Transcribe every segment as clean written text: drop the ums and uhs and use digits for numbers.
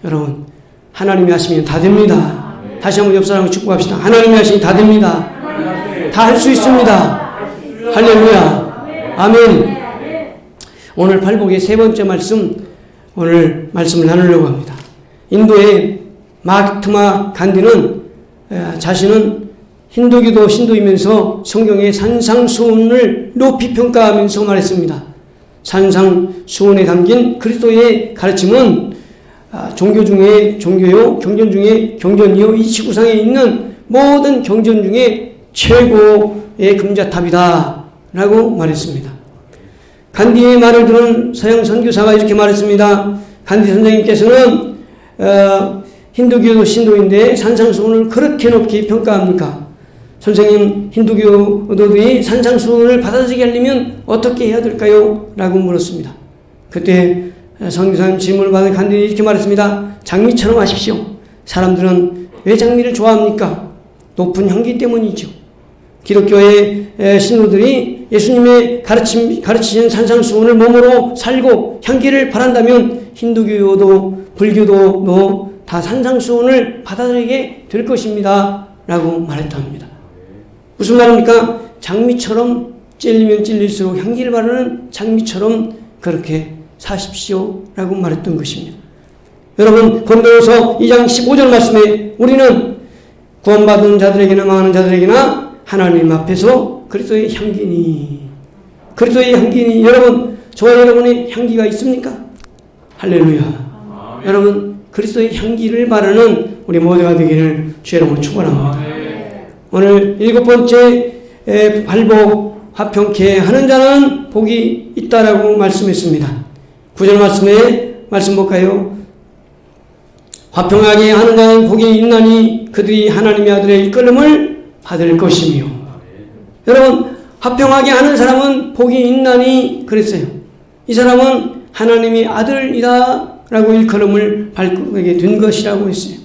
여러분, 하나님이 하시면 다 됩니다. 다시 한번 옆 사람을 축복합시다. 하나님이 하시면 다 됩니다. 다 할 수 있습니다. 할렐루야. 아멘. 오늘 팔복의 세 번째 말씀, 오늘 말씀을 나누려고 합니다. 인도의 마하트마 간디는 자신은 힌두교도 신도이면서 성경의 산상수훈을 높이 평가하면서 말했습니다. 산상수훈에 담긴 그리스도의 가르침은 종교 중에 종교요, 경전 중에 경전이요, 이 지구상에 있는 모든 경전 중에 최고의 금자탑이다 라고 말했습니다. 간디의 말을 들은 서양 선교사가 이렇게 말했습니다. 간디 선생님께서는 힌두교도 신도인데 산상수훈을 그렇게 높게 평가합니까? 선생님, 힌두교도들이 산상수훈을 받아들이게 하려면 어떻게 해야 될까요? 라고 물었습니다. 그때 선교사님 질문을 받은 간디는 이렇게 말했습니다. 장미처럼 하십시오. 사람들은 왜 장미를 좋아합니까? 높은 향기 때문이죠. 기독교의 신도들이 예수님의 가르치신 산상수훈을 몸으로 살고 향기를 바란다면 힌두교도 불교도 다 산상수훈을 받아들이게 될 것입니다. 라고 말했답니다. 무슨 말입니까? 장미처럼 찔리면 찔릴수록 향기를 바르는 장미처럼 그렇게 사십시오. 라고 말했던 것입니다. 여러분, 고린도후서 2장 15절 말씀에 우리는 구원받은 자들에게나 망하는 자들에게나 하나님 앞에서 그리스도의 향기니, 여러분, 저와 여러분의 향기가 있습니까? 할렐루야. 여러분, 그리스도의 향기를 바르는 우리 모두가 되기를 주의 이름으로 축원합니다. 오늘 7번째 발복 화평케 하는 자는 복이 있다라고 말씀했습니다. 9절 말씀 볼까요? 화평하게 하는 자는 복이 있나니 그들이 하나님의 아들의 이끌림을 받을 것이며. 여러분, 화평하게 하는 사람은 복이 있나니 그랬어요. 이 사람은 하나님의 아들이다 라고 일컬음을 받게 된 것이라고 했어요.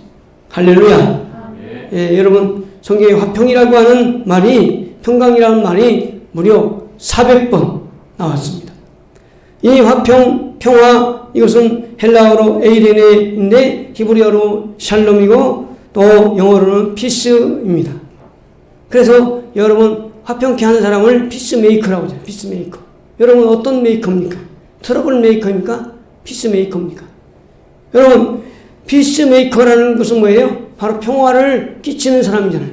할렐루야. 여러분, 성경에 화평이라고 하는 말이, 평강이라는 말이 무려 400번 나왔습니다. 이 화평, 평화, 이것은 헬라어로 에이레네인데 히브리어로 샬롬이고 또 영어로는 피스입니다. 그래서 여러분, 화평케 하는 사람을 피스메이커라고 하죠. 피스메이커. 여러분, 어떤 메이커입니까? 트러블 메이커입니까? 피스메이커입니까? 여러분, 피스메이커라는 것은 뭐예요? 바로 평화를 끼치는 사람이잖아요.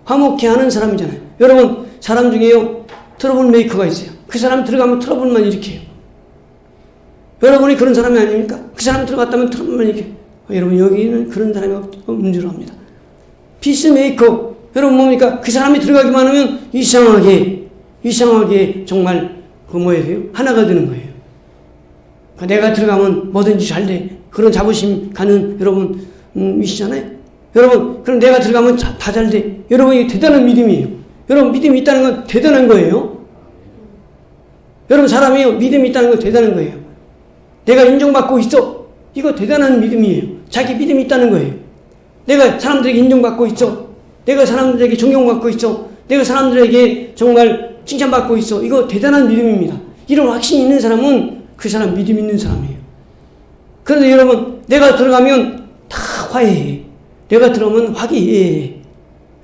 화목케 하는 사람이잖아요. 여러분, 사람 중에요, 트러블 메이커가 있어요. 그 사람 들어가면 트러블만 일으켜요. 여러분이 그런 사람이 아닙니까? 그 사람 들어갔다면 트러블만 일으켜요. 여러분, 여기는 그런 사람이 없는 줄 압니다. 피스메이커, 여러분 뭡니까? 그 사람이 들어가기만 하면 이상하게 정말 뭐예요? 하나가 되는 거예요. 내가 들어가면 뭐든지 잘 돼. 그런 자부심 가는 여러분 이시잖아요. 여러분, 그럼 내가 들어가면 다 잘 돼. 여러분, 이게 대단한 믿음이에요. 여러분, 믿음이 있다는 건 대단한 거예요. 여러분, 사람이요, 믿음이 있다는 건 대단한 거예요. 내가 인정받고 있어. 이거 대단한 믿음이에요. 자기 믿음이 있다는 거예요. 내가 사람들에게 인정받고 있어. 내가 사람들에게 존경받고 있어. 내가 사람들에게 정말 칭찬받고 있어. 이거 대단한 믿음입니다. 이런 확신이 있는 사람은 그 사람 믿음 있는 사람이에요. 그런데 여러분, 내가 들어가면 다 화해해. 내가 들어오면 화기애애해.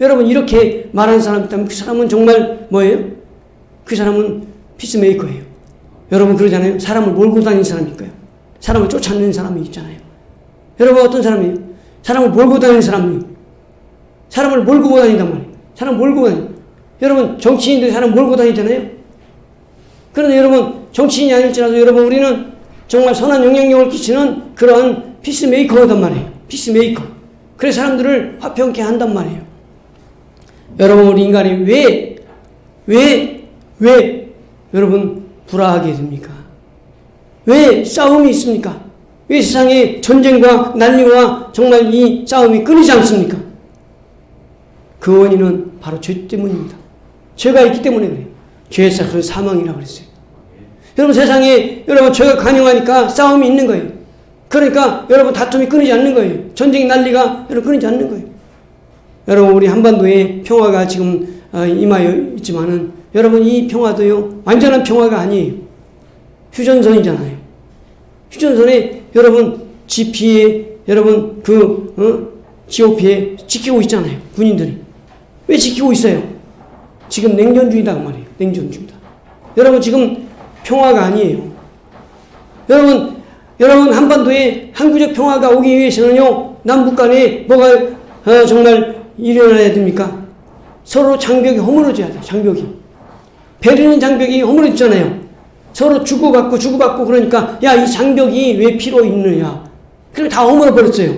여러분, 이렇게 말하는 사람이 있다면 그 사람은 정말 뭐예요? 그 사람은 피스메이커예요. 여러분, 그러잖아요. 사람을 몰고 다니는 사람일까요? 사람을 쫓아내는 사람이 있잖아요. 여러분, 어떤 사람이에요? 사람을 몰고 다니는 사람이에요. 사람을 몰고 다닌단 말이에요. 사람 몰고 다녀요. 여러분, 정치인들이 사람 몰고 다니잖아요. 그런데 여러분, 정치인이 아닐지라도 여러분, 우리는 정말 선한 영향력을 끼치는 그러한 피스메이커단 말이에요. 피스메이커. 그래서 사람들을 화평케 한단 말이에요. 여러분, 우리 인간이 왜 여러분 불화하게 됩니까? 왜 싸움이 있습니까? 왜 세상에 전쟁과 난리와 정말 이 싸움이 끊이지 않습니까? 그 원인은 바로 죄 때문입니다. 죄가 있기 때문에 그래요. 죄에서 그 사망이라고 그랬어요. 여러분, 세상에 여러분 죄가 강요하니까 싸움이 있는 거예요. 그러니까 여러분 다툼이 끊이지 않는 거예요. 전쟁 난리가 여러분 끊이지 않는 거예요. 여러분, 우리 한반도에 평화가 지금 임하여 있지만은 여러분, 이 평화도요, 완전한 평화가 아니에요. 휴전선이잖아요. 휴전선에 여러분 GP에 여러분 GOP에 지키고 있잖아요. 군인들이. 왜 지키고 있어요? 지금 냉전주의다 그 말이에요. 냉전주의다. 여러분 지금 평화가 아니에요. 여러분 한반도에 항구적 평화가 오기 위해서는요, 남북 간에 뭐가 정말 일어나야 됩니까? 서로 장벽이 허물어져야 돼요. 장벽이. 베를린 장벽이 허물어졌잖아요. 서로 주고받고 그러니까 야, 이 장벽이 왜 필요 있느냐. 그럼 다 허물어버렸어요.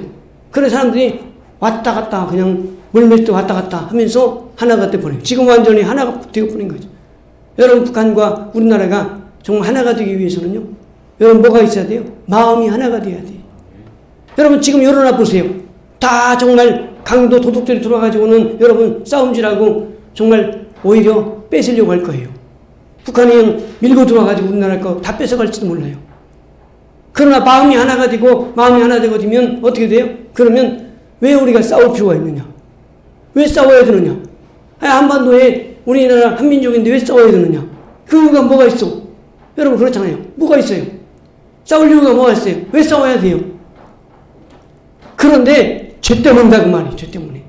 그래서 사람들이 왔다 갔다 그냥 물밀도 왔다 갔다 하면서 하나가 돼버려요. 지금 완전히 하나가 되어버린 거죠. 여러분 북한과 우리나라가 정말 하나가 되기 위해서는요, 여러분 뭐가 있어야 돼요? 마음이 하나가 돼야 돼요. 여러분 지금 여론아 보세요. 다 정말 강도 도둑들이 들어와가지고는 여러분 싸움질하고 정말 오히려 뺏으려고 할 거예요. 북한이 밀고 들어와가지고 우리나라 거 다 뺏어갈지도 몰라요. 그러나 마음이 하나가 되고 되면 어떻게 돼요? 그러면 왜 우리가 싸울 필요가 있느냐? 왜 싸워야 되느냐? 한반도에 우리나라 한민족인데 왜 싸워야 되느냐? 그 이유가 뭐가 있어? 여러분 그렇잖아요. 뭐가 있어요? 싸울 이유가 뭐가 있어요? 왜 싸워야 돼요? 그런데 죄 때문이다 그 말이에요. 죄 때문에.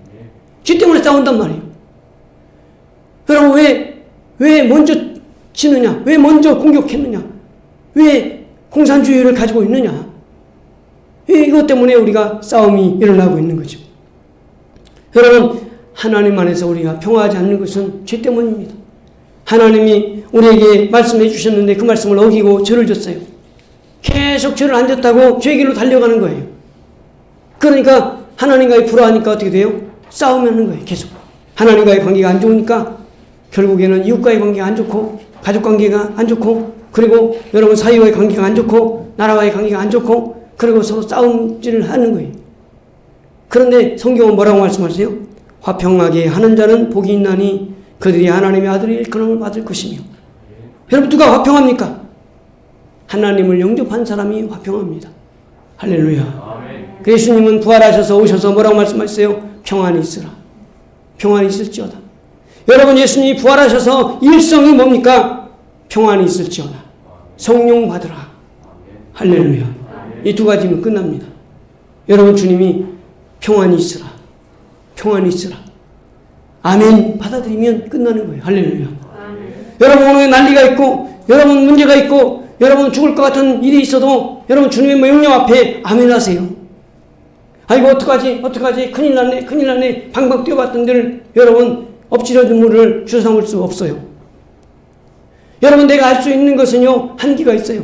죄 때문에 싸운단 말이에요. 여러분 왜 먼저 치느냐? 왜 먼저 공격했느냐? 왜 공산주의를 가지고 있느냐? 이것 때문에 우리가 싸움이 일어나고 있는 거죠. 여러분 하나님 안에서 우리가 평화하지 않는 것은 죄 때문입니다. 하나님이 우리에게 말씀해 주셨는데 그 말씀을 어기고 죄를 졌어요. 계속 죄를 안 졌다고 죄 길로 달려가는 거예요. 그러니까 하나님과의 불화하니까 어떻게 돼요? 싸우면 하는 거예요. 계속. 하나님과의 관계가 안 좋으니까 결국에는 이웃과의 관계가 안 좋고 가족 관계가 안 좋고 그리고 여러분 사이와의 관계가 안 좋고 나라와의 관계가 안 좋고 그리고 서로 싸움질을 하는 거예요. 그런데 성경은 뭐라고 말씀하세요? 화평하게 하는 자는 복이 있나니 그들이 하나님의 아들의 일컬음을 받을 것이며. 여러분 누가 화평합니까? 하나님을 영접한 사람이 화평합니다. 할렐루야. 그 예수님은 부활하셔서 오셔서 뭐라고 말씀하셨어요? 평안이 있으라. 평안이 있을지어다. 여러분 예수님이 부활하셔서 일성이 뭡니까? 평안이 있을지어다. 성령 받으라. 할렐루야. 이 두 가지면 끝납니다. 여러분 주님이 평안이 있으라. 평안이 있으라. 아멘 받아들이면 끝나는 거예요. 할렐루야. 여러분 오늘 난리가 있고 여러분 문제가 있고 여러분 죽을 것 같은 일이 있어도 여러분 주님의 명령 앞에 아멘 하세요. 아이고 어떡하지 큰일 났네 방방 뛰어봤던 데를 여러분 엎질러 눈물을 주워 삼을 수 없어요. 여러분 내가 할 수 있는 것은요 한계가 있어요.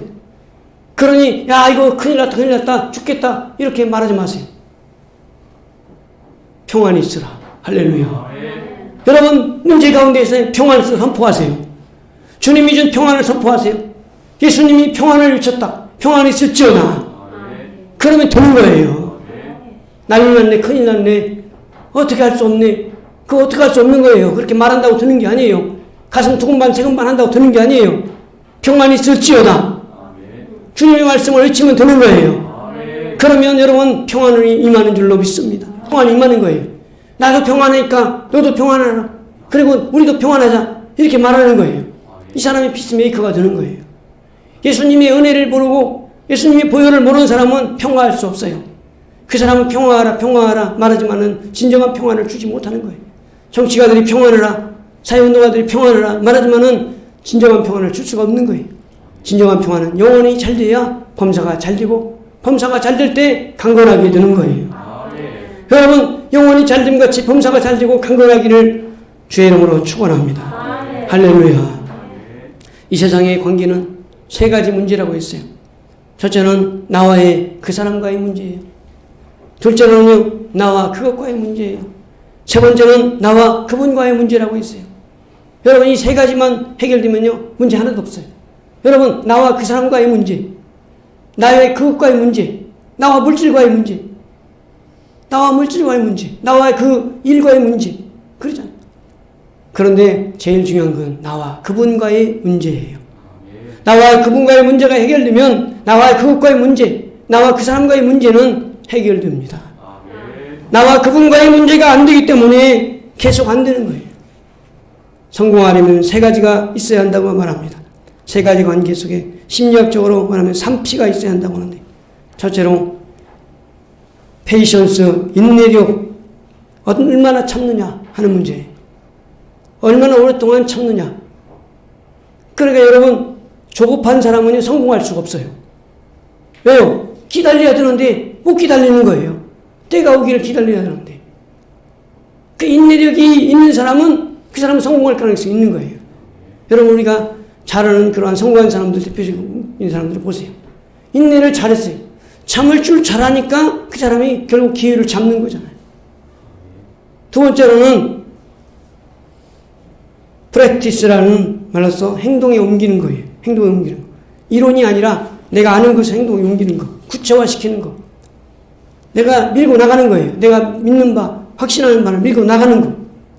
그러니 야 이거 큰일 났다 죽겠다 이렇게 말하지 마세요. 평안이 있으라. 할렐루야. 여러분 문제 가운데에서 평안을 선포하세요. 주님이 준 평안을 선포하세요. 예수님이 평안을 외쳤다. 평안이 있을지어다. 그러면 되는 거예요. 난리 났네 큰일 났네 어떻게 할 수 없네 그거 어떻게 할 수 없는 거예요. 그렇게 말한다고 되는 게 아니에요. 가슴 두근반 세근반 한다고 되는 게 아니에요. 평안이 있을지어다. 주님의 말씀을 외치면 되는 거예요. 그러면 여러분 평안이 임하는 줄로 믿습니다. 평안이 임하는 거예요. 나도 평안하니까 너도 평안하라. 그리고 우리도 평안하자. 이렇게 말하는 거예요. 이 사람이 피스메이커가 되는 거예요. 예수님의 은혜를 모르고 예수님의 보혈을 모르는 사람은 평화할 수 없어요. 그 사람은 평화하라 말하지만은 진정한 평안을 주지 못하는 거예요. 정치가들이 평안하라, 사회운동가들이 평안하라 말하지만은 진정한 평안을 줄 수가 없는 거예요. 진정한 평안은 영원히 잘 돼야 범사가 잘 되고 범사가 잘 될 때 강건하게 되는 거예요. 여러분 영원히 잘 됨 같이 범사가 잘 되고 강건하기를 주의 이름으로 축원합니다. 할렐루야. 이 세상의 관계는 세 가지 문제라고 했어요. 첫째는 나와의 그 사람과의 문제예요. 둘째로는요 나와 그것과의 문제예요. 세 번째는 나와 그분과의 문제라고 했어요. 여러분 이 세 가지만 해결되면요 문제 하나도 없어요. 여러분 나와 그 사람과의 문제, 나의 그것과의 문제, 나와 물질과의 문제, 나와 그 일과의 문제 그러잖아요. 그런데 제일 중요한 건 나와 그분과의 문제예요. 나와 그분과의 문제가 해결되면 나와 그것과의 문제, 나와 그 사람과의 문제는 해결됩니다. 나와 그분과의 문제가 안 되기 때문에 계속 안 되는 거예요. 성공하려면 세 가지가 있어야 한다고 말합니다. 세 가지 관계 속에 심리학적으로 말하면 3P가 있어야 한다고 하는데 첫째로 페이션스, 인내력, 얼마나 참느냐 하는 문제. 얼마나 오랫동안 참느냐. 그러니까 여러분, 조급한 사람은 성공할 수가 없어요. 왜요? 기다려야 되는데 못 기다리는 거예요. 때가 오기를 기다려야 되는데. 그 인내력이 있는 사람은 그 사람은 성공할 가능성이 있는 거예요. 여러분, 우리가 잘하는 그러한 성공한 사람들, 대표적인 사람들을 보세요. 인내를 잘했어요. 참을 줄 잘하니까 그 사람이 결국 기회를 잡는 거잖아요. 두 번째로는 프랙티스라는 말로써 행동에 옮기는 거예요. 행동에 옮기는 거. 이론이 아니라 내가 아는 것을 행동에 옮기는 거. 구체화시키는 거. 내가 밀고 나가는 거예요. 내가 믿는 바, 확신하는 바를 밀고 나가는 거.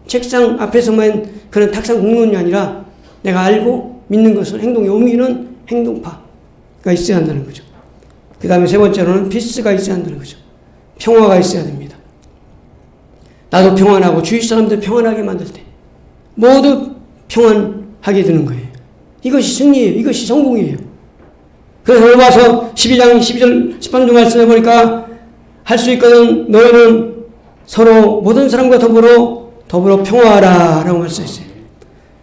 책상 앞에서만 그런 탁상 공론이 아니라 내가 알고 믿는 것을 행동에 옮기는 행동파가 있어야 한다는 거죠. 그 다음에 세 번째로는 피스가 있어야 한다는 거죠. 평화가 있어야 됩니다. 나도 평안하고 주위 사람들 평안하게 만들 때 모두 평안하게 되는 거예요. 이것이 승리예요. 이것이 성공이에요. 그래서 로마서 12장 12절 18절 말씀해 보니까 할 수 있거든 너희는 서로 모든 사람과 더불어 평화하라 라고 말씀했어요.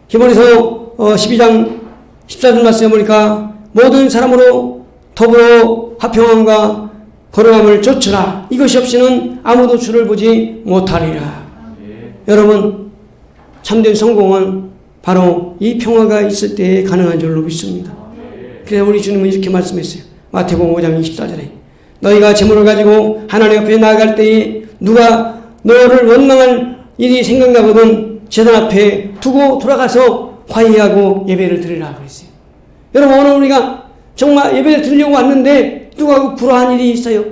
히브리서 12장 14절 말씀해 보니까 모든 사람으로 더불어 화평함과 거룩함을 좇으라. 이것이 없이는 아무도 주를 보지 못하리라. 여러분, 참된 성공은 바로 이 평화가 있을 때에 가능한 줄로 믿습니다. 그래서 우리 주님은 이렇게 말씀했어요. 마태복음 5장 24절에 너희가 재물을 가지고 하나님 앞에 나아갈 때에 누가 너를 원망할 일이 생각나거든 제단 앞에 두고 돌아가서 화해하고 예배를 드리라 그랬어요. 여러분, 오늘 우리가 정말 예배를 드리려고 왔는데 누가 불화한 일이 있어요.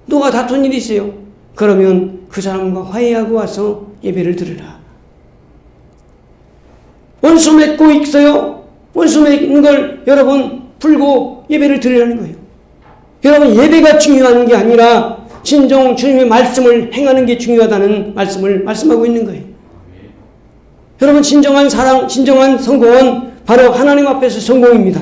누가 다툰 일이 있어요. 그러면 그 사람과 화해하고 와서 예배를 드리라. 원수 맺고 있어요. 원수 맺는 걸 여러분 풀고 예배를 드리라는 거예요. 여러분, 예배가 중요한 게 아니라 진정 주님의 말씀을 행하는 게 중요하다는 말씀을 말씀하고 있는 거예요. 여러분, 진정한 사랑, 진정한 성공은 바로 하나님 앞에서 성공입니다.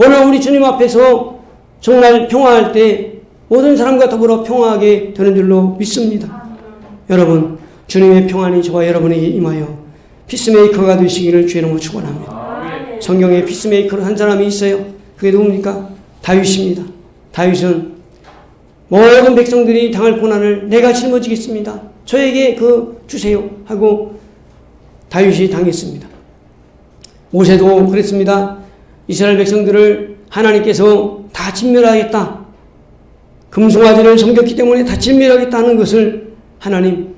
오늘 우리 주님 앞에서 정말 평화할 때 모든 사람과 더불어 평화하게 되는 줄로 믿습니다. 여러분, 주님의 평안이 저와 여러분에게 임하여 피스메이커가 되시기를 주의 이름으로 축원합니다. 성경에 피스메이커로 한 사람이 있어요. 그게 누굽니까? 다윗입니다. 다윗은 모든 백성들이 당할 고난을 내가 짊어지겠습니다. 저에게 그 주세요 하고 다윗이 당했습니다. 모세도 그랬습니다. 이스라엘 백성들을 하나님께서 다 진멸하겠다. 금송아지를 섬겼기 때문에 다 진멸하겠다는 것을 하나님,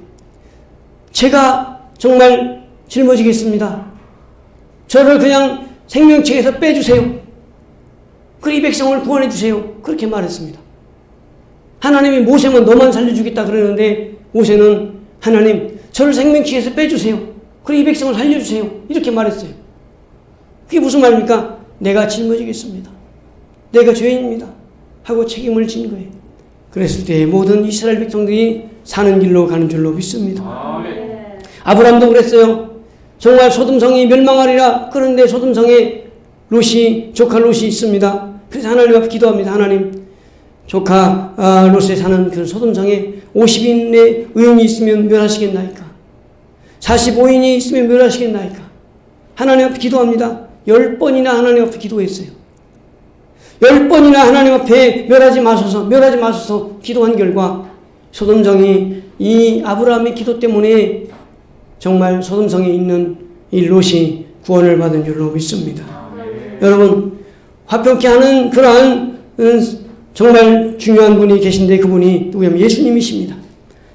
제가 정말 짊어지겠습니다. 저를 그냥 생명책에서 빼주세요. 그리 백성을 구원해 주세요. 그렇게 말했습니다. 하나님이 모세만 너만 살려주겠다 그러는데 모세는 하나님, 저를 생명책에서 빼주세요. 그리 이 백성을 살려주세요. 이렇게 말했어요. 그게 무슨 말입니까? 내가 짊어지겠습니다. 내가 죄인입니다. 하고 책임을 진 거예요. 그랬을 때 모든 이스라엘 백성들이 사는 길로 가는 줄로 믿습니다. 아브라함도 그랬어요. 정말 소돔성이 멸망하리라. 그런데 소돔성에 조카 롯이 있습니다. 그래서 하나님 앞에 기도합니다. 하나님, 조카 롯에 사는 그 소돔성에 50인의 의인이 있으면 멸하시겠나이까? 45인이 있으면 멸하시겠나이까? 하나님 앞에 기도합니다. 10번이나 하나님 앞에 기도했어요. 10번이나 하나님 앞에 멸하지 마소서 기도한 결과 소돔성이 이 아브라함의 기도 때문에 정말 소돔성에 있는 이 롯이 구원을 받은 줄로 믿습니다. 여러분, 화평케 하는 그러한 정말 중요한 분이 계신데 그분이 누구냐면 예수님이십니다.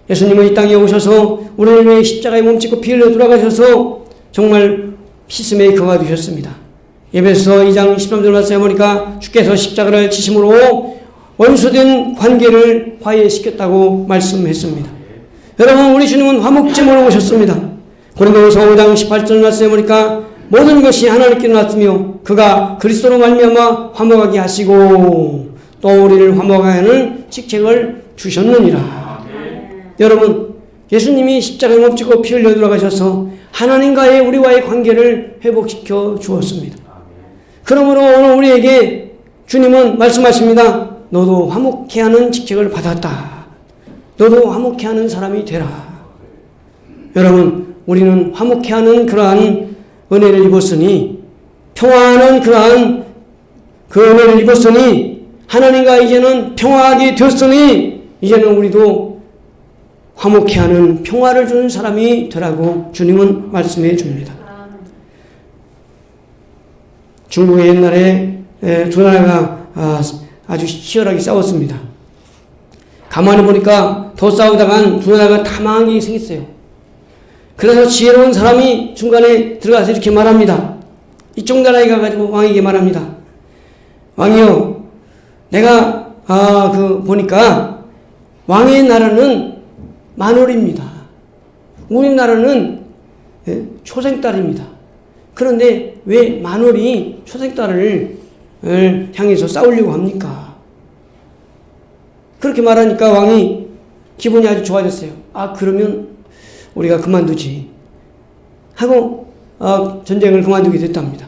예수님은 이 땅에 오셔서 우리를 위해 십자가에 몸짓고 피 흘려 돌아가셔서 정말 피스메이커가 되셨습니다. 에베소 2장 13절 말씀해 보니까 주께서 십자가를 지심으로 원수된 관계를 화해시켰다고 말씀했습니다. 여러분, 우리 주님은 화목제물로 오셨습니다. 고린도후서 5장 18절 말씀해 보니까 모든 것이 하나님께 났으며 그가 그리스도로 말미암아 화목하게 하시고 또 우리를 화목하게 하는 직책을 주셨느니라. 여러분, 예수님이 십자가에 몸짓고 피 흘려 돌아가셔서 하나님과의 우리와의 관계를 회복시켜 주었습니다. 그러므로 오늘 우리에게 주님은 말씀하십니다. 너도 화목케 하는 직책을 받았다. 너도 화목해 하는 사람이 되라. 여러분, 우리는 화목해 하는 그러한 은혜를 입었으니, 평화하는 그러한 그 은혜를 입었으니, 하나님과 이제는 평화하게 되었으니, 이제는 우리도 화목해 하는 평화를 주는 사람이 되라고 주님은 말씀해 줍니다. 중국의 옛날에 두 나라가 아주 치열하게 싸웠습니다. 가만히 보니까 더 싸우다간 두 나라가 다 망한 게 생겼어요. 그래서 지혜로운 사람이 중간에 들어가서 이렇게 말합니다. 이쪽 나라에 가가지고 왕에게 말합니다. 왕이요, 내가 보니까 왕의 나라는 만월입니다. 우리나라는 초생딸입니다. 그런데 왜 만월이 초생딸을 향해서 싸우려고 합니까? 그렇게 말하니까 왕이 기분이 아주 좋아졌어요. 그러면 우리가 그만두지 하고 전쟁을 그만두게 됐답니다.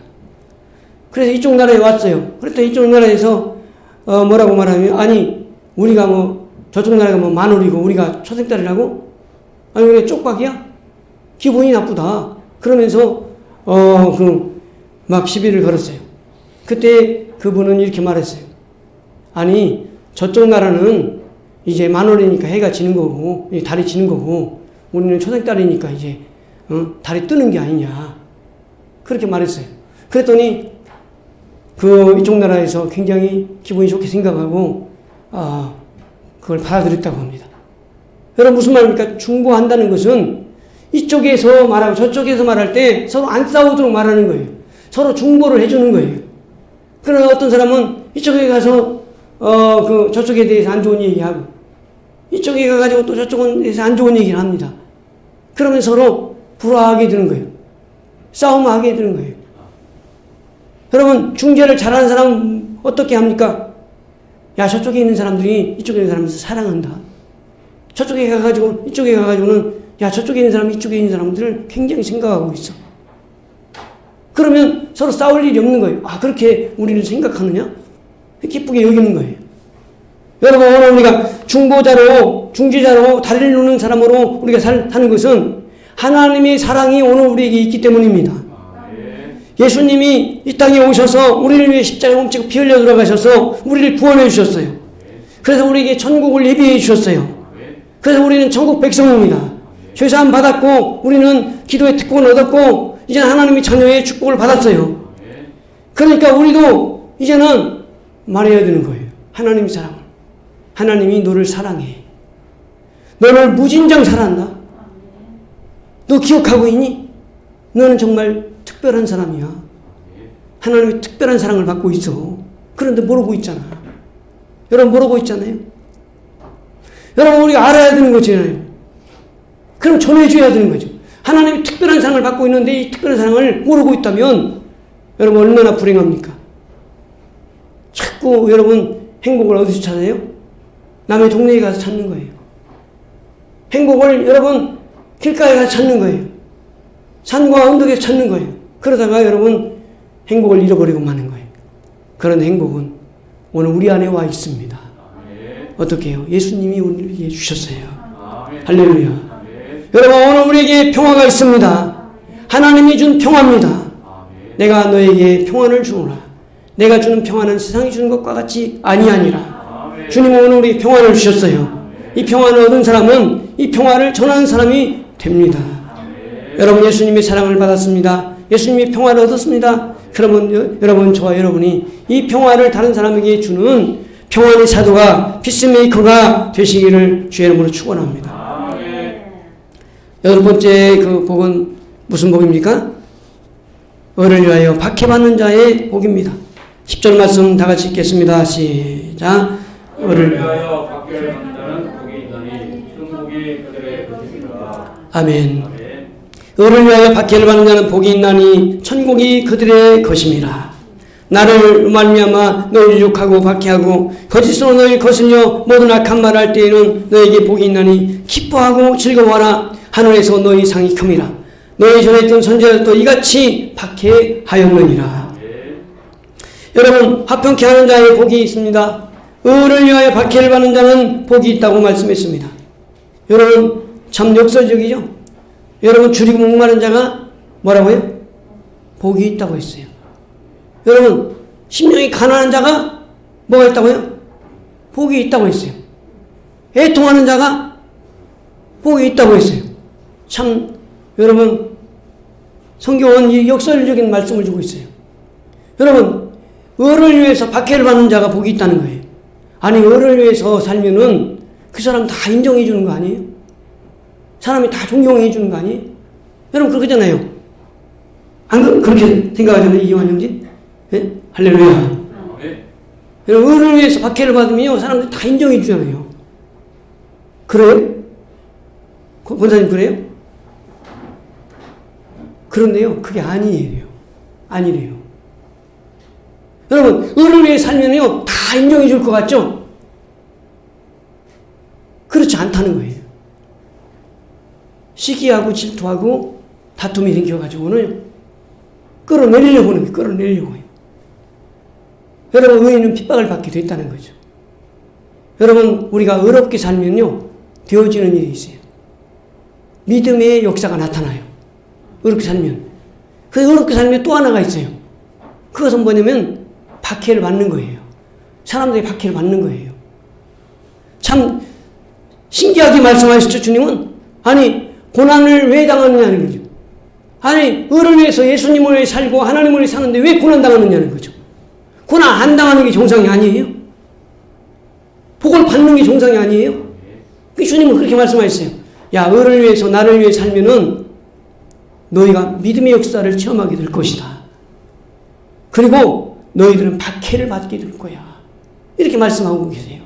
그래서 이쪽 나라에 왔어요. 그랬더니 이쪽 나라에서 뭐라고 말하면, 아니 우리가 저쪽 나라가 만월이고 우리가 초생딸이라고? 아니 우리가 쪽박이야? 기분이 나쁘다. 그러면서 막 시비를 걸었어요. 그때 그분은 이렇게 말했어요. 아니 저쪽 나라는 이제 만월이니까 해가 지는 거고 달이 지는 거고 우리는 초생딸이니까 이제 달이 뜨는 게 아니냐, 그렇게 말했어요. 그랬더니 이쪽 나라에서 굉장히 기분이 좋게 생각하고 그걸 받아들였다고 합니다. 여러분, 무슨 말입니까? 중보한다는 것은 이쪽에서 말하고 저쪽에서 말할 때 서로 안 싸우도록 말하는 거예요. 서로 중보를 해주는 거예요. 그러나 어떤 사람은 이쪽에 가서 저쪽에 대해서 안 좋은 얘기하고 이쪽에 가가지고 또 저쪽에 대해서 안 좋은 얘기를 합니다. 그러면 서로 불화하게 되는 거예요. 싸움하게 되는 거예요. 여러분, 중재를 잘하는 사람은 어떻게 합니까? 야, 저쪽에 있는 사람들이 이쪽에 있는 사람들을 사랑한다. 저쪽에 가가지고 이쪽에 가가지고는 야, 저쪽에 있는 사람이 이쪽에 있는 사람들을 굉장히 생각하고 있어. 그러면 서로 싸울 일이 없는 거예요. 그렇게 우리를 생각하느냐? 기쁘게 여기는 거예요. 여러분, 오늘 우리가 중재자로 다리를 놓는 사람으로 우리가 사는 것은 하나님의 사랑이 오늘 우리에게 있기 때문입니다. 예수님이 이 땅에 오셔서 우리를 위해 십자가에 옮기고 피 흘려 돌아가셔서 우리를 구원해 주셨어요. 그래서 우리에게 천국을 예비해 주셨어요. 그래서 우리는 천국 백성입니다. 죄사함 받았고 우리는 기도의 특권을 얻었고 이제는 하나님의 자녀의 축복을 받았어요. 그러니까 우리도 이제는 말해야 되는 거예요. 하나님의 사랑을. 하나님이 너를 사랑해. 너를 무진장 사랑한다. 너 기억하고 있니? 너는 정말 특별한 사람이야. 하나님의 특별한 사랑을 받고 있어. 그런데 모르고 있잖아. 여러분, 모르고 있잖아요. 여러분, 우리가 알아야 되는 거잖아요. 그럼 전해줘야 되는 거죠. 하나님이 특별한 사랑을 받고 있는데 이 특별한 사랑을 모르고 있다면 여러분 얼마나 불행합니까? 자꾸 여러분 행복을 어디서 찾아요? 남의 동네에 가서 찾는 거예요. 행복을 여러분 길가에 가서 찾는 거예요. 산과 언덕에서 찾는 거예요. 그러다가 여러분 행복을 잃어버리고 마는 거예요. 그런 행복은 오늘 우리 안에 와 있습니다. 어떻게 해요? 예수님이 우리에게 주셨어요. 할렐루야. 여러분, 오늘 우리에게 평화가 있습니다. 하나님이 준 평화입니다. 내가 너에게 평안을 주노라. 내가 주는 평화는 세상이 주는 것과 같이 아니하니라. 주님은 오늘 우리에게 평안을 주셨어요. 이 평안을 얻은 사람은 이 평화를 전하는 사람이 됩니다. 여러분, 예수님의 사랑을 받았습니다. 예수님의 평화를 얻었습니다. 그러면 여러분, 저와 여러분이 이 평화를 다른 사람에게 주는 평안의 사도가 피스메이커가 되시기를 주의 이름으로 축원합니다. 여덟 번째 그 복은 무슨 복입니까? 의를 위하여 박해받는 자의 복입니다. 10절 말씀 다 같이 읽겠습니다. 시작. 의를 위하여 박해받는 자는 복이 있나니 천국이 그들의 것입니다. 아멘. 의를 위하여 박해를 받는 자는 복이 있나니 천국이 그들의 것임이라. 나를 말미암아 너를 유혹하고 박해하고 거짓으로 너를 거슬려 모든 악한 말을 할 때에는 너에게 복이 있나니 기뻐하고 즐거워하라. 하늘에서 너희 상이 큼이라. 너희 전에 있던 선지자들도 이같이 박해하였느니라. 여러분, 화평케 하는 자의 복이 있습니다. 의를 위하여 박해를 받는 자는 복이 있다고 말씀했습니다. 여러분 참 역설적이죠. 여러분 줄이고 목마른 자가 뭐라고요? 복이 있다고 했어요. 여러분 심령이 가난한 자가 뭐가 있다고요? 복이 있다고 했어요. 애통하는 자가 복이 있다고 했어요. 참 여러분 성경은 이 역설적인 말씀을 주고 있어요. 여러분 의를 위해서 박해를 받는 자가 복이 있다는 거예요. 아니 의를 위해서 살면은 그 사람 다 인정해 주는 거 아니에요? 사람이 다 존경해 주는 거 아니에요? 여러분 그러잖아요. 안 그렇게 생각하잖아요, 이완 형제? 예? 할렐루야. 네. 여러분 의를 위해서 박해를 받으면요 사람들이 다 인정해 주잖아요. 그래요? 권사님 그래요? 그런데요 그게 아니에요. 아니래요. 여러분 의를 위해 살면요 다 인정해 줄 것 같죠? 그렇지 않다는 거예요. 시기하고 질투하고 다툼이 생겨가지고는 끌어내리려고 하는 거예요. 끌어내리려고 해요. 여러분 의인은 핍박을 받게 됐다는 거죠. 여러분 우리가 의롭게 살면요 되어지는 일이 있어요. 믿음의 역사가 나타나요. 의롭게 살면. 그 의롭게 살면 또 하나가 있어요. 그것은 뭐냐면 박해를 받는 거예요. 사람들이 박해를 받는 거예요. 참 신기하게 말씀하셨죠. 주님은 아니 고난을 왜 당하느냐는 거죠. 아니 의를 위해서 예수님을 위해 살고 하나님을 위해 사는데 왜 고난 당하느냐는 거죠. 고난 안 당하는 게 정상이 아니에요. 복을 받는 게 정상이 아니에요. 그 주님은 그렇게 말씀하셨어요. 야 의를 위해서 나를 위해 살면은 너희가 믿음의 역사를 체험하게 될 것이다. 그리고 너희들은 박해를 받게 될 거야. 이렇게 말씀하고 계세요.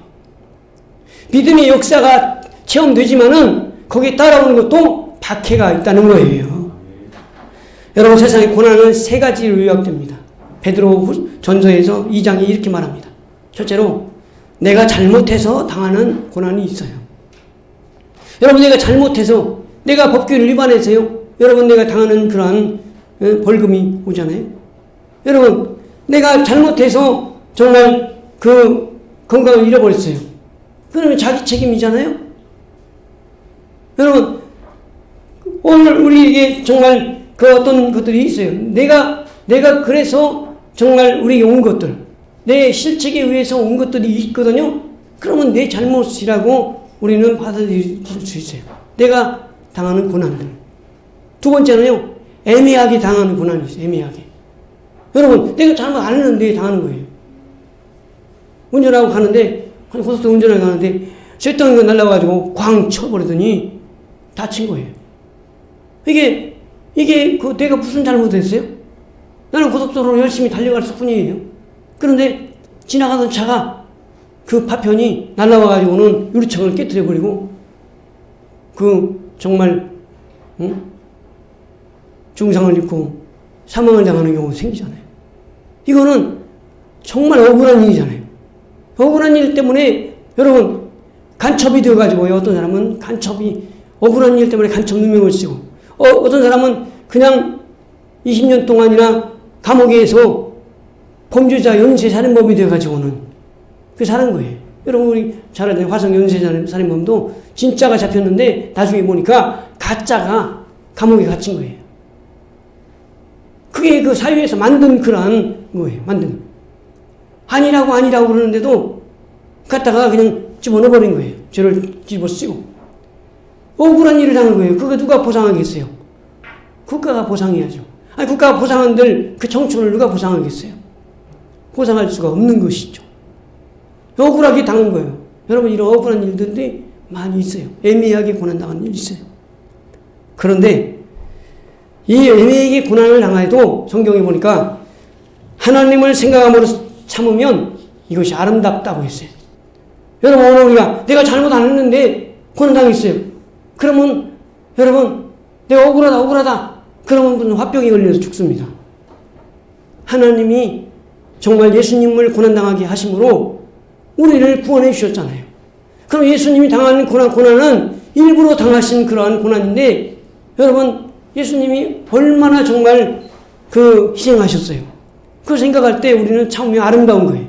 믿음의 역사가 체험되지만은 거기에 따라오는 것도 박해가 있다는 거예요. 여러분 세상의 고난은 세 가지로 요약됩니다. 베드로 전서에서 2장이 이렇게 말합니다. 첫째로 내가 잘못해서 당하는 고난이 있어요. 여러분 내가 잘못해서 내가 법규를 위반해서요. 여러분 내가 당하는 그러한 벌금이 오잖아요. 여러분 내가 잘못해서 정말 그 건강을 잃어버렸어요. 그러면 자기 책임이잖아요. 여러분 오늘 우리에게 정말 그 어떤 것들이 있어요. 내가 그래서 정말 우리에게 온 것들 내 실책에 의해서 온 것들이 있거든요. 그러면 내 잘못이라고 우리는 받아들일 수 있어요. 내가 당하는 고난들. 두 번째는요. 애매하게 당하는 고난이 있어요. 애매하게. 여러분 내가 잘못 안 했는데 당하는 거예요. 운전하고 가는데 고속도로 운전하고 가는데 쇠덩이가 날라와가지고 꽝 쳐버리더니 다친 거예요. 이게 내가 무슨 잘못했어요? 나는 고속도로로 열심히 달려갔을 뿐이에요. 그런데 지나가던 차가 그 파편이 날라와가지고는 유리창을 깨뜨려버리고 정말 중상을 입고 사망을 당하는 경우가 생기잖아요. 이거는 정말 억울한 일이잖아요. 억울한 일 때문에 여러분 간첩이 되어가지고요. 어떤 사람은 억울한 일 때문에 간첩 누명을 쓰고 어떤 사람은 그냥 20년 동안이나 감옥에서 범죄자 연쇄살인범이 되어가지고는 그 사는 거예요. 여러분 우리 잘 알잖아요. 화성 연쇄살인범도 진짜가 잡혔는데 나중에 보니까 가짜가 감옥에 갇힌 거예요. 그게 그 사회에서 만든 그러한 거예요. 아니라고 그러는데도 갖다가 그냥 집어넣어버린 거예요. 죄를 집어쓰고. 억울한 일을 당한 거예요. 그거 누가 보상하겠어요? 국가가 보상해야죠. 아니 국가가 보상한들 그 청춘을 누가 보상하겠어요? 보상할 수가 없는 것이죠. 억울하게 당한 거예요. 여러분 이런 억울한 일들이 많이 있어요. 애매하게 고난당하는 일이 있어요. 그런데 이 애매하게 고난을 당해도 성경에 보니까 하나님을 생각함으로 참으면 이것이 아름답다고 했어요. 여러분 오늘 우리가 내가 잘못 안 했는데 고난당했어요. 그러면 여러분 내가 억울하다 그러면 화병이 걸려서 죽습니다. 하나님이 정말 예수님을 고난당하게 하심으로 우리를 구원해 주셨잖아요. 그럼 예수님이 당하는 고난은 일부러 당하신 그러한 고난인데 여러분 예수님이 얼마나 정말 희생하셨어요. 그걸 생각할 때 우리는 참 아름다운 거예요.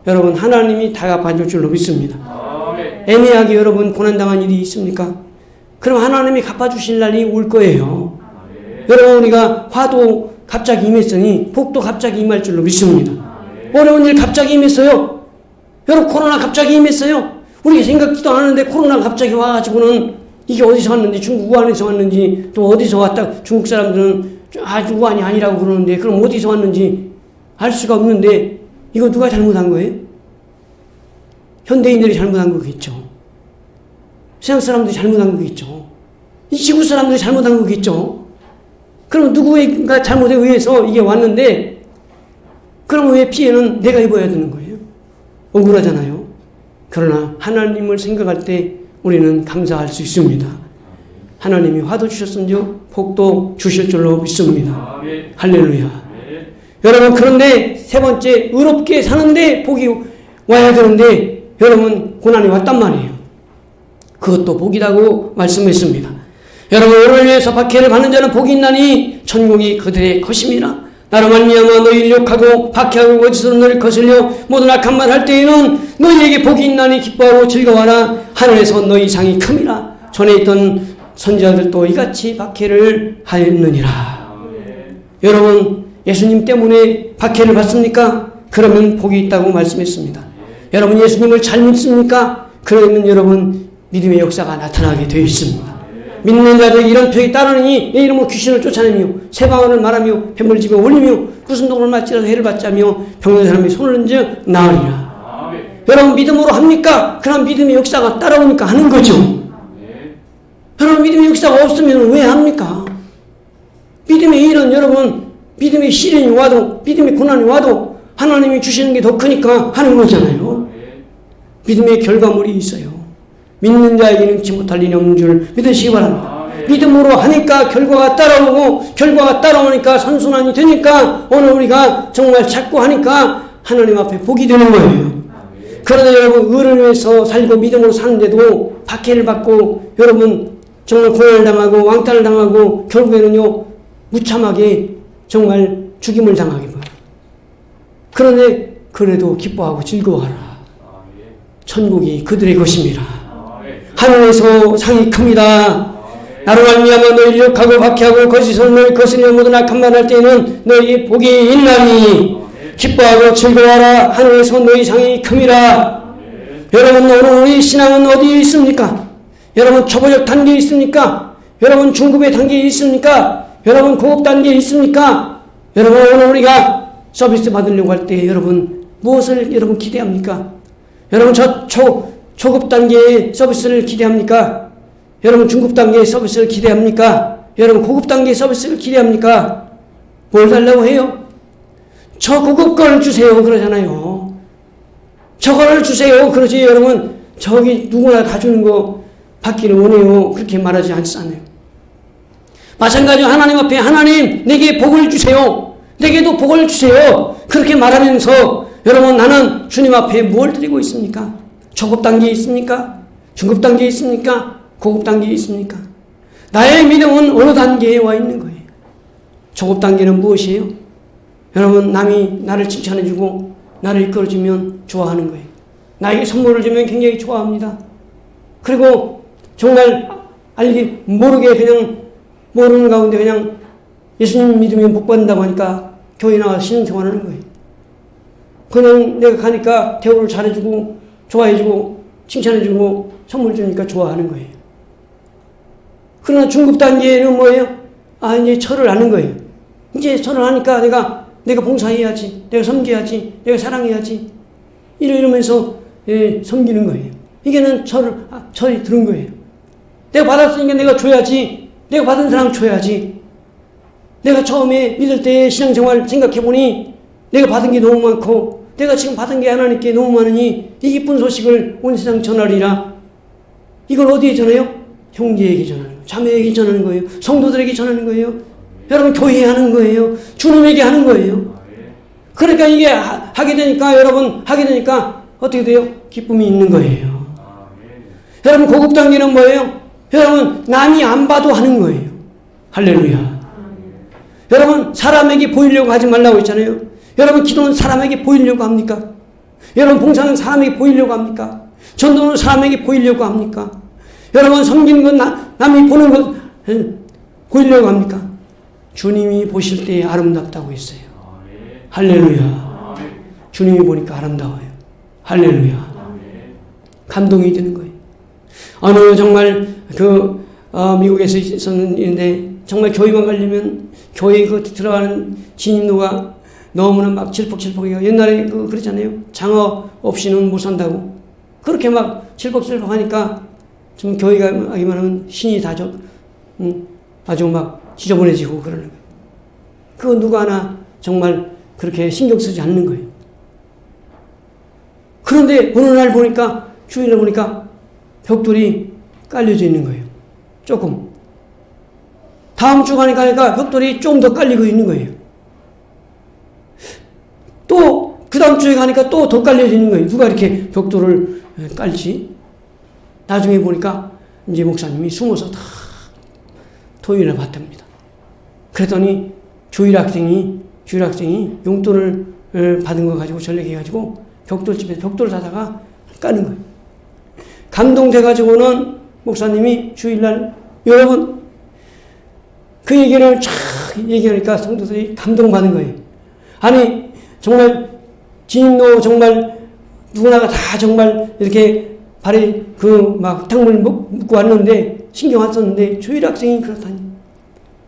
여러분 하나님이 다 갚아줄 줄로 믿습니다. 애매하게 여러분 고난당한 일이 있습니까? 그럼 하나님이 갚아주실 날이 올 거예요. 여러분 우리가 화도 갑자기 임했으니 복도 갑자기 임할 줄로 믿습니다. 어려운 일 갑자기 임했어요. 여러분 코로나 갑자기 임했어요. 우리가 생각지도 않았는데 코로나가 갑자기 와가지고는 이게 어디서 왔는지 중국 우한에서 왔는지 또 어디서 왔다 중국 사람들은 아주 우한이 아니라고 그러는데 그럼 어디서 왔는지 알 수가 없는데 이거 누가 잘못한 거예요? 현대인들이 잘못한 거겠죠. 세상 사람들이 잘못한 거겠죠. 이 지구 사람들이 잘못한 거겠죠. 그럼 누구가 잘못에 의해서 이게 왔는데 그럼 왜 피해는 내가 입어야 되는 거예요? 억울하잖아요. 그러나 하나님을 생각할 때 우리는 감사할 수 있습니다. 하나님이 화도 주셨은즉 복도 주실 줄로 믿습니다. 할렐루야. 여러분 그런데 세 번째 의롭게 사는데 복이 와야 되는데 여러분 고난이 왔단 말이에요. 그것도 복이라고 말씀했습니다. 여러분 너를 위해서 박해를 받는 자는 복이 있나니 천국이 그들의 것임이라. 나로 말미암아 너희를 욕하고 박해하고 거짓으로 너를 거슬려 모든 악한 말 할 때에는 너희에게 복이 있나니 기뻐하고 즐거워하라. 하늘에서 너희 상이 큼이라. 전에 있던 선지자들도 이같이 박해를 하였느니라. 여러분 예수님 때문에 박해를 받습니까? 그러면 복이 있다고 말씀했습니다. 여러분 예수님을 잘 믿습니까? 그러면 여러분 믿음의 역사가 나타나게 되어 있습니다. 믿는 자들 이런 표에 따르니 내 이름으로 귀신을 쫓아내며 새방언을 말하며 뱀을 집에 올리며 무슨 독을 맞지라도 해를 받자며 병든 사람이 손을 얹어 나으리라. 여러분 믿음으로 합니까? 그럼 믿음의 역사가 따라오니까 하는 거죠. 여러분 믿음의 역사가 없으면 왜 합니까? 믿음의 일은 여러분 믿음의 시련이 와도 믿음의 고난이 와도 하나님이 주시는 게 더 크니까 하는 거잖아요. 믿음의 결과물이 있어요. 믿는 자에게 능치 못할 일이 없는 줄 믿으시기 바랍니다. 믿음으로 하니까 결과가 따라오고 결과가 따라오니까 선순환이 되니까 오늘 우리가 정말 찾고 하니까 하나님 앞에 복이 되는 거예요. 그러나 여러분 의를 위해서 살고 믿음으로 사는데도 박해를 받고 여러분 정말 고난을 당하고 왕따를 당하고 결국에는요 무참하게 정말 죽임을 당하게 봐요. 그런데 그래도 기뻐하고 즐거워하라. 천국이 그들의 것입니다. 하늘에서 상이 큽니다. 나로 말미암아 너희를 욕하고 박해하고 거짓으로 너희 거스리며 모든 악한 말 할 때에는 너희 복이 있나니 기뻐하고 즐거워하라. 하늘에서 너희 상이 큽니다. 여러분 오늘 우리 신앙은 어디에 있습니까? 여러분 초보적 단계에 있습니까? 여러분 중급의 단계에 있습니까? 여러분 고급 단계에 있습니까? 여러분 오늘 우리가 서비스 받으려고 할 때 여러분 무엇을 여러분 기대합니까? 여러분 초급 단계의 서비스를 기대합니까? 여러분 중급 단계의 서비스를 기대합니까? 여러분 고급 단계의 서비스를 기대합니까? 뭘 달라고 해요? 저 고급 걸 주세요 그러잖아요. 저거를 주세요 그러지. 여러분 저기 누구나 다 주는 거 받기를 원해요 그렇게 말하지 않잖아요. 마찬가지로 하나님 앞에 하나님 내게 복을 주세요. 내게도 복을 주세요. 그렇게 말하면서 여러분 나는 주님 앞에 뭘 드리고 있습니까? 초급 단계에 있습니까? 중급 단계에 있습니까? 고급 단계에 있습니까? 나의 믿음은 어느 단계에 와 있는 거예요? 초급 단계는 무엇이에요? 여러분 남이 나를 칭찬해주고 나를 이끌어주면 좋아하는 거예요. 나에게 선물을 주면 굉장히 좋아합니다. 그리고 정말 모르게 그냥 모르는 가운데 그냥 예수님 믿으면 복 받는다고 하니까 교회 나가서 신앙생활하는 거예요. 그냥 내가 가니까 대우를 잘해주고 좋아해주고 칭찬해주고 선물 주니까 좋아하는 거예요. 그러나 중급 단계는 뭐예요? 이제 절을 하는 거예요. 이제 절을 하니까 내가 봉사해야지, 내가 섬겨야지, 내가 사랑해야지 이러면서 섬기는 거예요. 이게는 절이 들은 거예요. 내가 받았으니까 내가 줘야지, 내가 받은 사람 줘야지. 내가 처음에 믿을 때 신앙생활 생각해보니 내가 받은 게 너무 많고 내가 지금 받은 게 하나님께 너무 많으니 이 기쁜 소식을 온 세상 전하리라. 이걸 어디에 전해요? 형제에게 전하는 거예요. 자매에게 전하는 거예요. 성도들에게 전하는 거예요. 여러분 교회에 하는 거예요. 주님에게 하는 거예요. 그러니까 이게 하게 되니까 여러분 하게 되니까 어떻게 돼요? 기쁨이 있는 거예요. 여러분 고급 단계는 뭐예요? 여러분 남이 안 봐도 하는 거예요. 할렐루야. 여러분 사람에게 보이려고 하지 말라고 했잖아요. 여러분 기도는 사람에게 보이려고 합니까? 여러분 봉사는 사람에게 보이려고 합니까? 전도는 사람에게 보이려고 합니까? 여러분 섬기는 건 남이 보는 것 보이려고 합니까? 주님이 보실 때 아름답다고 했어요. 할렐루야. 주님이 보니까 아름다워요. 할렐루야. 감동이 되는 거예요. 어느 정말 미국에서 있었는데 정말 교회만 가려면 교회 들어가는 진입로가 너무나 막 질퍽질퍽해요. 옛날에 그랬잖아요. 장어 없이는 못 산다고. 그렇게 막 질퍽질퍽 하니까 좀 교회가 하기만 하면 신이 아주 막 지저분해지고 그러는 거예요. 그거 누구 하나 정말 그렇게 신경 쓰지 않는 거예요. 그런데 어느 날 보니까, 주일날 보니까 벽돌이 깔려져 있는 거예요. 조금. 다음 주 가니까 벽돌이 좀 더 깔리고 있는 거예요. 또 그 다음 주에 가니까 또 더 깔려져 있는 거예요. 누가 이렇게 벽돌을 깔지? 나중에 보니까 이제 목사님이 숨어서 다 토요일에 봤답니다. 그랬더니 주일 학생이 용돈을 받은 거 가지고 전략해가지고 벽돌집에 벽돌 사다가 까는 거예요. 감동돼가지고는 목사님이 주일날 여러분 그 얘기를 쫙 얘기하니까 성도들이 감동받은 거예요. 아니 정말 진입로 정말 누구나가 다 정말 이렇게 발에 막 탕물 묶고 왔는데 신경 안 썼는데 주일 학생이 그렇다니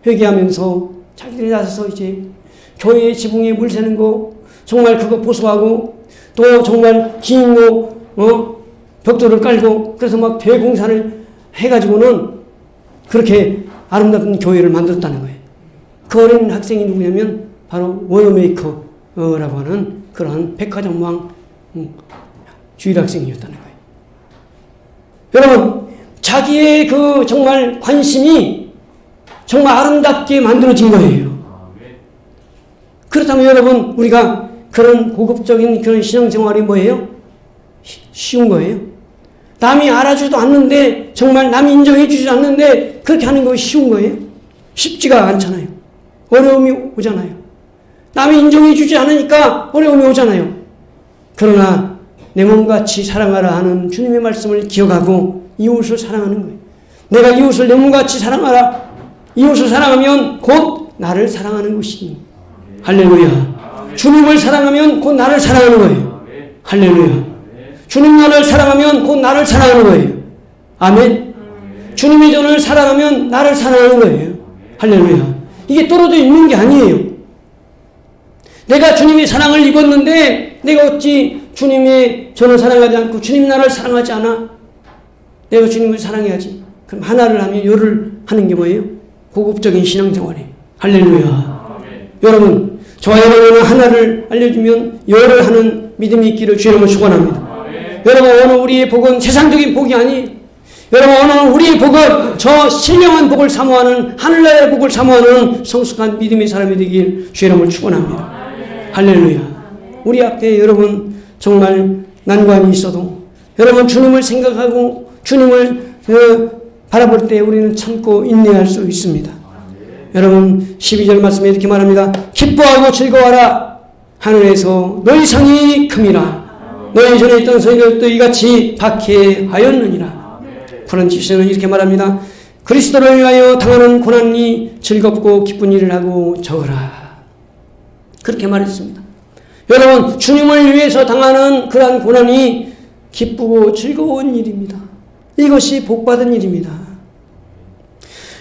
회개하면서 자기들이 나서서 이제 교회의 지붕에 물 새는 거 정말 그거 보수하고 또 정말 진입로 벽돌을 깔고 그래서 막 대공사를 해가지고는 그렇게 아름다운 교회를 만들었다는 거예요. 그 어린 학생이 누구냐면 바로 워너메이커라고 하는 그러한 백화점 왕 주일 학생이었다는 거예요. 여러분 자기의 정말 관심이 정말 아름답게 만들어진 거예요. 그렇다면 여러분 우리가 그런 고급적인 그런 신앙생활이 뭐예요? 쉬운 거예요. 남이 알아주지도 않는데 정말 남이 인정해 주지도 않는데 그렇게 하는 것이 쉬운 거예요? 쉽지가 않잖아요. 어려움이 오잖아요. 남이 인정해 주지 않으니까 어려움이 오잖아요. 그러나 내 몸같이 사랑하라 하는 주님의 말씀을 기억하고 이웃을 사랑하는 거예요. 내가 이웃을 내 몸같이 사랑하라. 이웃을 사랑하면 곧 나를 사랑하는 것이니. 할렐루야. 주님을 사랑하면 곧 나를 사랑하는 거예요. 할렐루야. 주님 나를 사랑하면 곧 나를 사랑하는 거예요. 아멘. 주님이 저를 사랑하면 나를 사랑하는 거예요. 할렐루야. 이게 떨어져 있는 게 아니에요. 내가 주님의 사랑을 입었는데 내가 어찌 주님의 저를 사랑하지 않고 주님 나를 사랑하지 않아? 내가 주님을 사랑해야지. 그럼 하나를 하면 열을 하는 게 뭐예요? 고급적인 신앙생활이에요. 할렐루야. 여러분 저와 여러분은 하나를 알려주면 열을 하는 믿음이 있기를 주의 이름으로 축원합니다. 여러분 오늘 우리의 복은 세상적인 복이 아니에요. 여러분 오늘 우리의 복은 저 신령한 복을 사모하는 하늘나라의 복을 사모하는 성숙한 믿음의 사람이 되길 주의 이름으로 축원합니다. 할렐루야. 우리 앞에 여러분 정말 난관이 있어도 여러분 주님을 생각하고 주님을 바라볼 때 우리는 참고 인내할 수 있습니다. 여러분 12절 말씀에 이렇게 말합니다. 기뻐하고 즐거워하라. 하늘에서 너희 상이 큼이라. 너희 전에 있던 저희들도 이같이 박해하였느니라. 코린토서는 이렇게 말합니다. 그리스도를 위하여 당하는 고난이 즐겁고 기쁜 일을 하고 적으라. 그렇게 말했습니다. 여러분 주님을 위해서 당하는 그러한 고난이 기쁘고 즐거운 일입니다. 이것이 복받은 일입니다.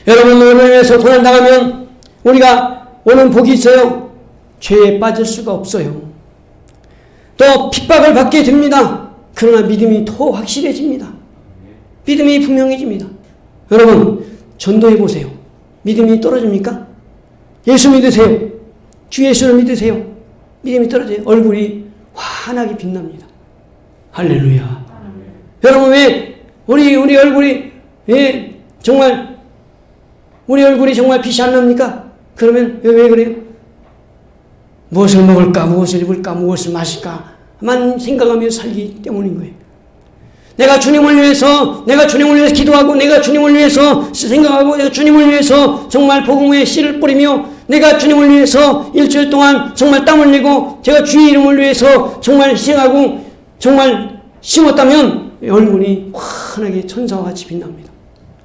여러분 오늘 위해서 고난당하면 우리가 오는 복이 있어요. 죄에 빠질 수가 없어요. 또 핍박을 받게 됩니다. 그러나 믿음이 더 확실해집니다. 믿음이 분명해집니다. 여러분 전도해 보세요. 믿음이 떨어집니까? 예수 믿으세요. 주 예수를 믿으세요. 믿음이 떨어져요. 얼굴이 환하게 빛납니다. 할렐루야. 여러분 왜 우리 얼굴이 정말 우리 얼굴이 정말 빛이 안 납니까? 그러면 왜 그래요? 무엇을 먹을까, 무엇을 입을까, 무엇을 마실까만 생각하며 살기 때문인 거예요. 내가 주님을 위해서 기도하고 내가 주님을 위해서 생각하고 내가 주님을 위해서 정말 복음의 씨를 뿌리며 내가 주님을 위해서 일주일 동안 정말 땀 흘리고 제가 주의 이름을 위해서 정말 희생하고 정말 심었다면 얼굴이 환하게 천사와 같이 빛납니다.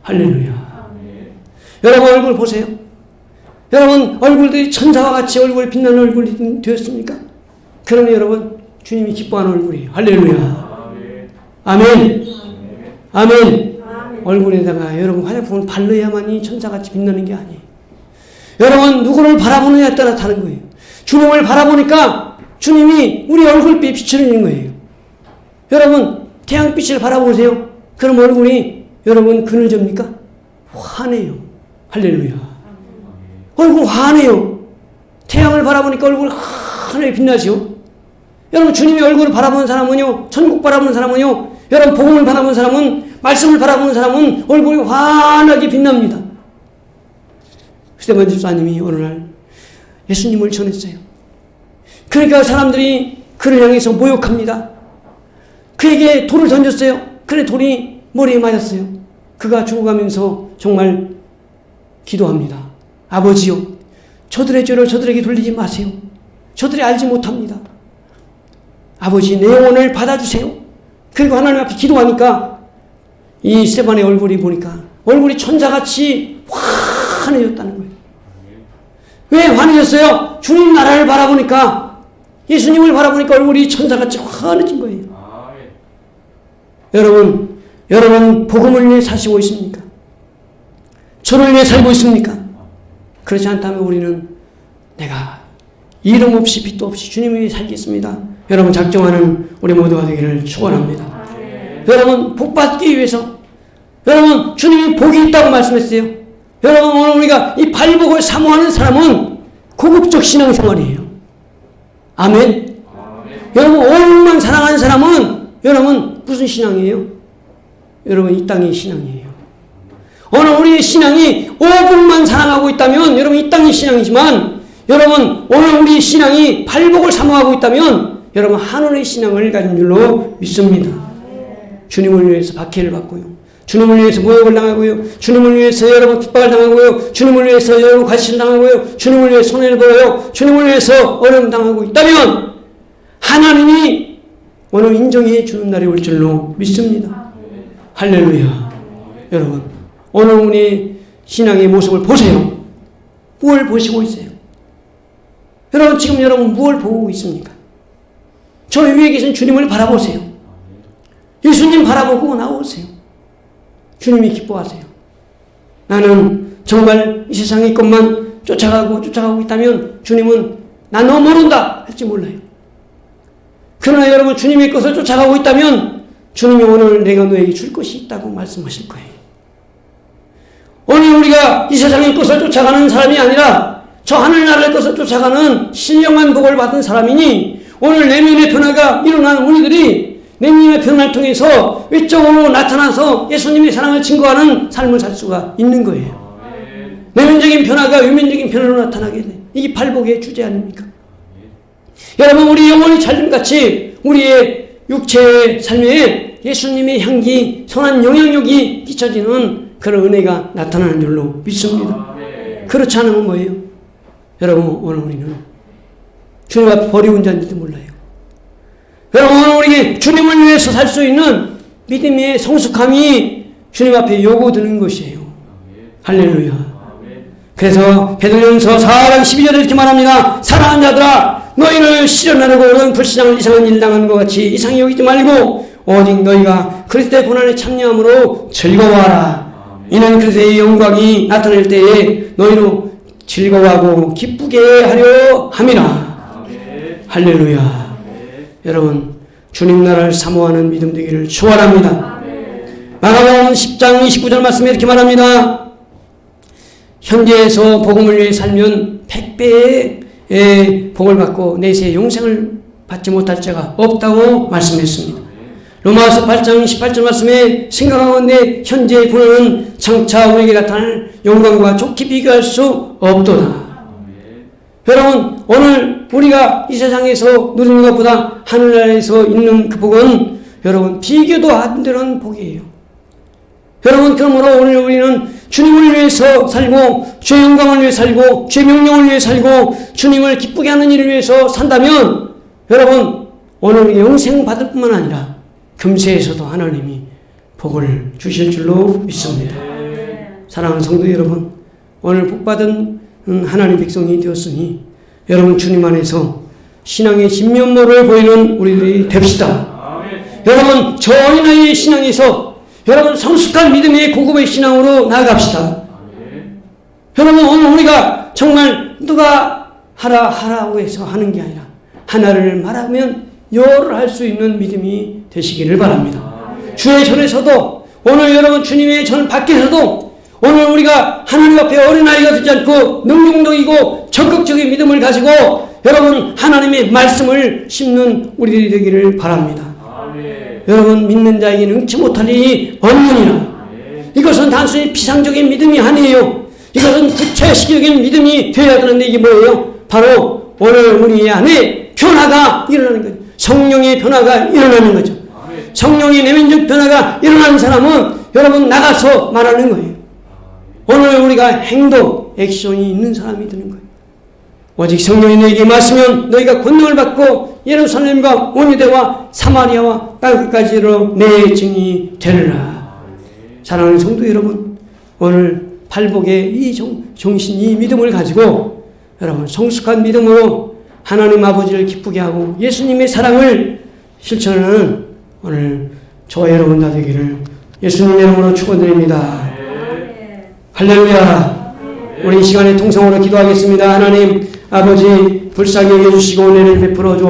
할렐루야. 여러분 얼굴 보세요. 여러분 얼굴들이 천사와 같이 얼굴이 빛나는 얼굴이 되었습니까? 그러면 여러분 주님이 기뻐하는 얼굴이에요. 할렐루야. 아멘. 아멘. 얼굴에다가 여러분 화장품을 바르야만이 천사같이 빛나는 게 아니에요. 여러분 누구를 바라보느냐에 따라 다른 거예요. 주님을 바라보니까 주님이 우리 얼굴빛에 비추는 거예요. 여러분 태양빛을 바라보세요. 그럼 얼굴이 여러분 그늘집니까? 환해요. 할렐루야. 얼굴 환해요. 태양을 바라보니까 얼굴 환하게 빛나죠. 여러분 주님의 얼굴을 바라보는 사람은요, 천국 바라보는 사람은요, 여러분 복음을 바라보는 사람은, 말씀을 바라보는 사람은 얼굴이 환하게 빛납니다. 스테반 집사님이 어느 날 예수님을 전했어요. 그러니까 사람들이 그를 향해서 모욕합니다. 그에게 돌을 던졌어요. 그래 돌이 머리에 맞았어요. 그가 죽어가면서 정말 기도합니다. 아버지요, 저들의 죄를 저들에게 돌리지 마세요. 저들이 알지 못합니다. 아버지, 내 영혼을 받아주세요. 그리고 하나님 앞에 기도하니까 이 스테반의 얼굴이 보니까 얼굴이 천사같이 환해졌다는 거예요. 왜 환해졌어요? 주님 나라를 바라보니까, 예수님을 바라보니까 얼굴이 천사같이 환해진 거예요. 여러분 복음을 위해 사시고 있습니까? 저를 위해 살고 있습니까? 그렇지 않다면 우리는 내가 이름 없이 빛도 없이 주님을 위해 살겠습니다. 여러분 작정하는 우리 모두가 되기를 축원합니다. 여러분 복받기 위해서, 여러분 주님이 복이 있다고 말씀했어요. 여러분 오늘 우리가 이 발복을 사모하는 사람은 고급적 신앙생활이에요. 아멘. 여러분 5분만 사랑하는 사람은 여러분 무슨 신앙이에요? 여러분 이 땅의 신앙이에요. 오늘 우리의 신앙이 5분만 사랑하고 있다면 여러분 이 땅의 신앙이지만, 여러분 오늘 우리 신앙이 발복을 사모하고 있다면 여러분 하늘의 신앙을 가진 줄로 믿습니다. 주님을 위해서 박해를 받고요, 주님을 위해서 모욕을 당하고요, 주님을 위해서 여러분 핍박을 당하고요, 주님을 위해서 여러분 과시를 당하고요, 주님을 위해서 손해를 보여요, 주님을 위해서 어려움 당하고 있다면 하나님이 오늘 인정해 주는 날이 올 줄로 믿습니다. 할렐루야. 여러분 오늘 우리 신앙의 모습을 보세요. 무엇을 보시고 있어요? 여러분 지금 여러분 무엇을 보고 있습니까? 저 위에 계신 주님을 바라보세요. 예수님 바라보고 나오세요. 주님이 기뻐하세요. 나는 정말 이 세상의 것만 쫓아가고 있다면 주님은 나 너 모른다 할지 몰라요. 그러나 여러분 주님의 것을 쫓아가고 있다면 주님이 오늘 내가 너에게 줄 것이 있다고 말씀하실 거예요. 오늘 우리가 이 세상의 것을 쫓아가는 사람이 아니라 저 하늘나라의 것을 쫓아가는 신령한 복을 받은 사람이니, 오늘 내면의 변화가 일어난 우리들이 내면의 변화를 통해서 외적으로 나타나서 예수님의 사랑을 증거하는 삶을 살 수가 있는 거예요. 내면적인 변화가 외면적인 변화로 나타나게 돼. 이게 발복의 주제 아닙니까? 여러분 우리 영혼이 찰림같이 우리의 육체의 삶에 예수님의 향기, 선한 영향력이 끼쳐지는 그런 은혜가 나타나는 줄로 믿습니다. 그렇지 않으면 뭐예요? 여러분 오늘 우리는 주님 앞에 버리운 자인지도 몰라요. 여러분 오늘 우리 주님을 위해서 살 수 있는 믿음의 성숙함이 주님 앞에 요구되는 것이에요. 할렐루야. 그래서 베드로전서 4장 12절에 이렇게 말합니다. 사랑하는 자들아, 너희를 실현하려고 오는 불신앙을 이상한 일 당하는 것 같이 이상히 여기지 말고 오직 너희가 그리스도의 고난에 참여함으로 즐거워하라. 이는 그리스도의 영광이 나타날 때에 너희로 즐거워하고 기쁘게 하려 함이라. 할렐루야. 여러분 주님 나라를 사모하는 믿음 되기를 축원합니다. 마가복음 10장 29절 말씀에 이렇게 말합니다. 현재에서 복음을 위해 살면 100배의 복을 받고 내세의 영생을 받지 못할 자가 없다고 말씀했습니다. 로마서 8장 18절 말씀에 생각하건대 현재의 고난은 장차 우리에게 나타날 영광과 좋게 비교할 수 없도다. 여러분 오늘 우리가 이 세상에서 누리는 것보다 하늘나라에서 있는 그 복은 여러분 비교도 안 되는 복이에요. 여러분 그러므로 오늘 우리는 주님을 위해서 살고 주의 영광을 위해 살고 주의 명령을 위해 살고 주님을 기쁘게 하는 일을 위해서 산다면 여러분 오늘 우리 영생 받을 뿐만 아니라 금세에서도 하나님이 복을 주실 줄로 믿습니다. 사랑하는 성도 여러분, 오늘 복받은 하나님 백성이 되었으니 여러분 주님 안에서 신앙의 진면모를 보이는 우리들이 됩시다. 여러분 저 어린아이의 신앙에서 여러분 성숙한 믿음의 고급의 신앙으로 나아갑시다. 여러분 오늘 우리가 정말 누가 하라고 해서 하는 게 아니라 하나를 말하면 여를 할 수 있는 믿음이 되시기를 바랍니다. 주의 전에서도 오늘 여러분 주님의 전 밖에서도 오늘 우리가 하나님 앞에 어린아이가 되지 않고 능동적이고 적극적인 믿음을 가지고 여러분 하나님의 말씀을 심는 우리들이 되기를 바랍니다. 여러분 믿는 자에게 능치 못할 일이 없느니라. 이것은 단순히 피상적인 믿음이 아니에요. 이것은 구체적인 믿음이 되어야 되는데 이게 뭐예요? 바로 오늘 우리 안에 변화가 일어나는 거죠. 성령의 변화가 일어나는 거죠. 성령의 내면적 변화가 일어나는 사람은 여러분 나가서 말하는 거예요. 오늘 우리가 행동, 액션이 있는 사람이 되는 거예요. 오직 성령이 너에게 임하시면 너희가 권능을 받고 예루살렘과 온 유대와 사마리아와 땅끝까지로 내 증인이 되리라. 사랑하는 성도 여러분, 오늘 팔복의 이 정신, 이 믿음을 가지고 여러분 성숙한 믿음으로 하나님 아버지를 기쁘게 하고 예수님의 사랑을 실천하는 오늘 저와 여러분 다 되기를 예수님 이름으로 축원드립니다. 할렐루야. 우리 이 시간에 통성으로 기도하겠습니다. 하나님 아버지 불쌍히 여겨주시고 은혜를 베풀어 주옵소서.